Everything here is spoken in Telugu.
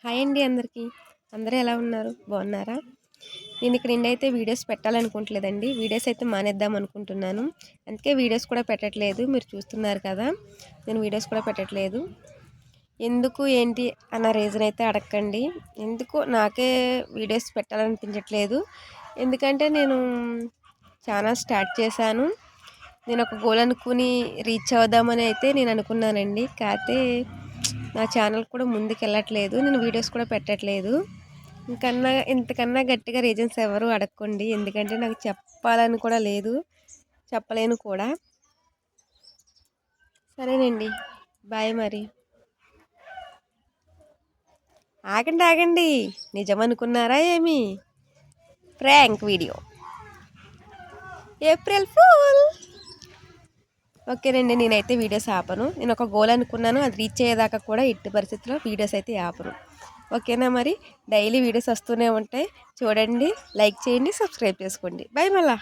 హాయ్ అండి అందరికీ. అందరూ ఎలా ఉన్నారు? బాగున్నారా? నేను ఇక్కడ నుండైతే వీడియోస్ పెట్టాలనుకోవట్లేదండి. వీడియోస్ అయితే మానేద్దాం అనుకుంటున్నాను. అందుకే వీడియోస్ కూడా పెట్టట్లేదు. మీరు చూస్తున్నారు కదా! నేను వీడియోస్ కూడా పెట్టట్లేదు. ఎందుకు ఏంటి అన్న రీజన్ అయితే అడగకండి. ఎందుకో నాకే వీడియోస్ పెట్టాలనిపించట్లేదు. ఎందుకంటే నేను ఛానల్ స్టార్ట్ చేశాను. నేను ఒక గోల్ అనుకుని రీచ్ అవుదామని అయితే నేను అనుకున్నానండి. కాకపోతే నా ఛానల్ కూడా ముందుకెళ్ళట్లేదు. నేను వీడియోస్ కూడా పెట్టట్లేదు. ఇంతకన్నా గట్టిగా రీజన్స్ ఎవరు అడగకండి. ఎందుకంటే నాకు చెప్పాలని కూడా లేదు. చెప్పలేను కూడా. సరేనండి. బాయ్ మరి. ఆగండి ఆగండి. నిజమనుకున్నారా ఏమి? Prank video. April fool. ఓకేనండి, నేనైతే వీడియోస్ ఆపను. నేను ఒక గోల్ అనుకున్నాను, అది రీచ్ అయ్యేదాకా కూడా ఎట్టి పరిస్థితుల్లో వీడియోస్ అయితే ఆపను. ఓకేనా మరి? డైలీ వీడియోస్ వస్తూనే ఉంటాయి. చూడండి, లైక్ చేయండి, సబ్స్క్రైబ్ చేసుకోండి. బాయ్ మళ్ళా.